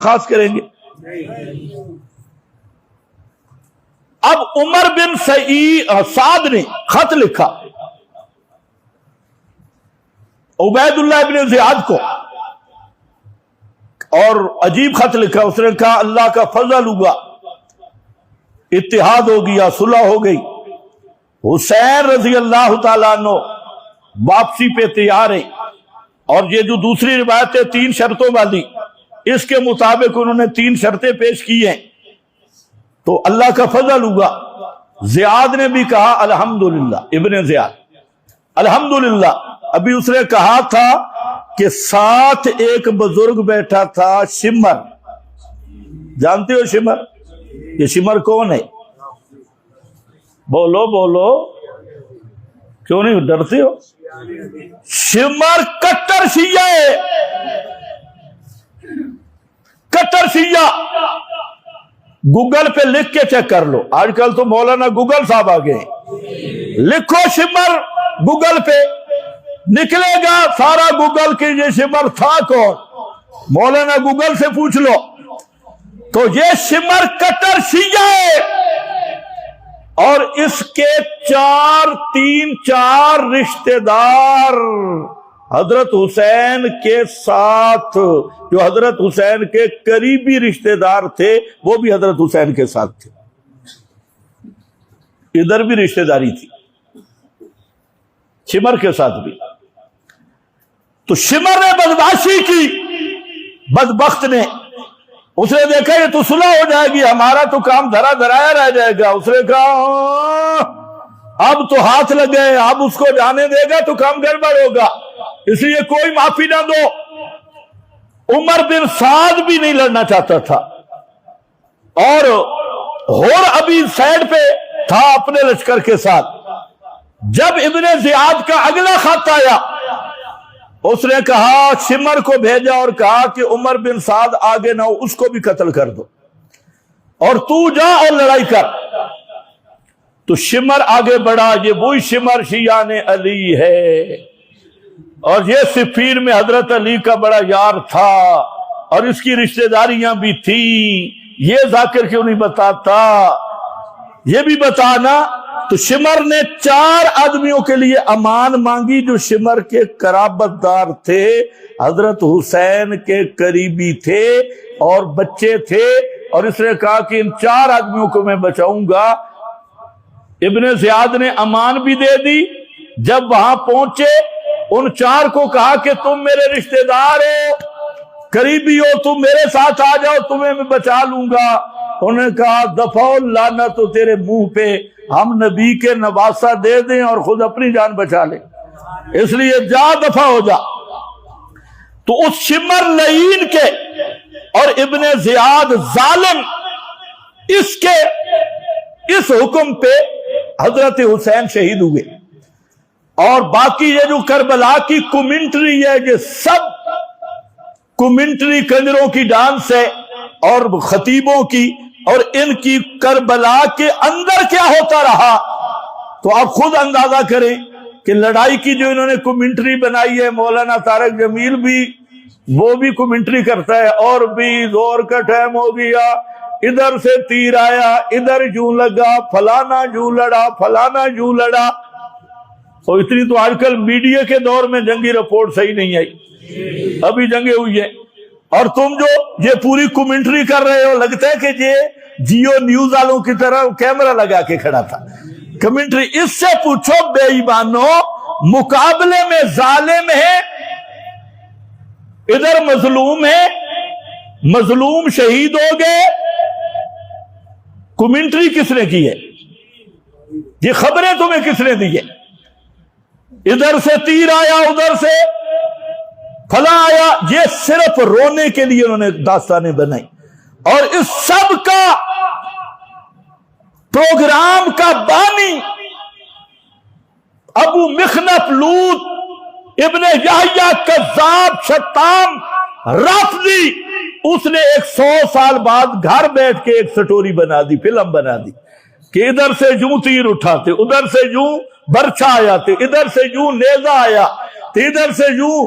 خاص کریں گے؟ اب عمر بن سعد نے خط لکھا عبید اللہ بن زیاد کو، اور عجیب خط لکھا. اس نے کہا اللہ کا فضل ہوا، اتحاد ہو گیا، صلح ہو گئی، حسین رضی اللہ تعالیٰ عنہ واپسی پہ تیار ہیں. اور یہ جو دوسری روایت ہے 3 شرطوں والی، اس کے مطابق انہوں نے 3 شرطیں پیش کی ہیں. تو اللہ کا فضل ہوا. زیاد نے بھی کہا الحمدللہ، ابن زیاد الحمدللہ. ابھی اس نے کہا تھا کہ ساتھ ایک بزرگ بیٹھا تھا شمر. جانتے ہو شمر؟ یہ شمر کون ہے؟ بولو بولو، کیوں نہیں ڈرتے ہو؟ شمر کٹر شیعہ ہے، کٹر شیعہ. گوگل پہ لکھ کے چیک کر لو، آج کل تو مولانا گوگل صاحب آ گئے. لکھو شمر گوگل پہ، نکلے گا سارا گوگل کہ یہ شمر تھا کون. مولانا گوگل سے پوچھ لو. تو یہ شمر کٹر شیعہ ہے، اور اس کے 4 رشتہ دار حضرت حسین کے ساتھ، جو حضرت حسین کے قریبی رشتہ دار تھے وہ بھی حضرت حسین کے ساتھ تھے. ادھر بھی رشتہ داری تھی شمر کے ساتھ بھی. تو شمر نے بدمعاشی کی، بدبخت نے. اس نے دیکھا یہ تو صلح ہو جائے گی، ہمارا تو کام دھرا دھرایا رہ جائے گا. اس نے کہا اب تو ہاتھ لگے، اب اس کو جانے دے گا تو کام گڑبڑ ہوگا، اس لیے کوئی معافی نہ دو. عمر بن سعد بھی نہیں لڑنا چاہتا تھا، اور ابھی سائڈ پہ تھا اپنے لشکر کے ساتھ. جب ابن زیاد کا اگلا خط آیا، اس نے کہا شمر کو بھیجا اور کہا کہ عمر بن سعد آگے نہ ہو، اس کو بھی قتل کر دو، اور تو جا اور لڑائی کر. تو شمر آگے بڑھا. یہ وہی شمر شیعان علی ہے، اور یہ صفین میں حضرت علی کا بڑا یار تھا، اور اس کی رشتہ داریاں بھی تھیں. یہ ذاکر کیوں نہیں بتاتا؟ یہ بھی بتانا. تو شمر نے 4 آدمیوں کے لیے امان مانگی جو شمر کے قرابت دار تھے، حضرت حسین کے قریبی تھے اور بچے تھے. اور اس نے کہا کہ ان 4 آدمیوں کو میں بچاؤں گا. ابن زیاد نے امان بھی دے دی. جب وہاں پہنچے ان 4 کو کہا کہ تم میرے رشتہ دار ہو، قریبی ہو، تم میرے ساتھ آ جاؤ، تمہیں میں بچا لوں گا. انہوں نے کہا دفعو لعنت تو تیرے منہ پہ، ہم نبی کے نواسہ دے دیں اور خود اپنی جان بچا لیں، اس لیے جا دفع ہو جا. تو اس شمر لعین کے اور ابن زیاد ظالم اس کے اس حکم پہ حضرت حسین شہید ہوئے. اور باقی یہ جو کربلا کی کومنٹری ہے، یہ سب کومنٹری کنجروں کی ڈانس ہے اور خطیبوں کی، اور ان کی کربلا کے اندر کیا ہوتا رہا. تو آپ خود اندازہ کریں کہ لڑائی کی جو انہوں نے کومنٹری بنائی ہے. مولانا طارق جمیل بھی وہ بھی کومنٹری کرتا ہے، اور بھی زور کا ٹائم ہو گیا، ادھر سے تیر آیا، ادھر یوں لگا، فلانا یوں لڑا، فلانا یوں لڑا. اور اتنی تو آج کل میڈیا کے دور میں جنگی رپورٹ صحیح نہیں آئی، ابھی جنگیں ہوئی ہیں. اور تم جو یہ پوری کومنٹری کر رہے ہو، لگتا ہے کہ یہ جیو نیوز والوں کی طرح کیمرہ لگا کے کھڑا تھا. کمنٹری اس سے پوچھو بے ایمانو، مقابلے میں ظالم ہے، ادھر مظلوم ہے، مظلوم شہید ہو گئے، کومنٹری کس نے کی ہے؟ یہ خبریں تمہیں کس نے دی ہے؟ ادھر سے تیر آیا، ادھر سے پھلا آیا. یہ صرف رونے کے لیے انہوں نے داستانیں بنائی. اور اس سب کا پروگرام کا بانی ابو مخنف لوط ابن یحییٰ کذاب شتام رافضی، اس نے 100 سال بعد گھر بیٹھ کے ایک سٹوری بنا دی، فلم بنا دی کہ ادھر سے یوں تیر اٹھاتے، ادھر سے یوں برچھا آیا تھے، ادھر سے یوں نیزہ آیا، ادھر سے یوں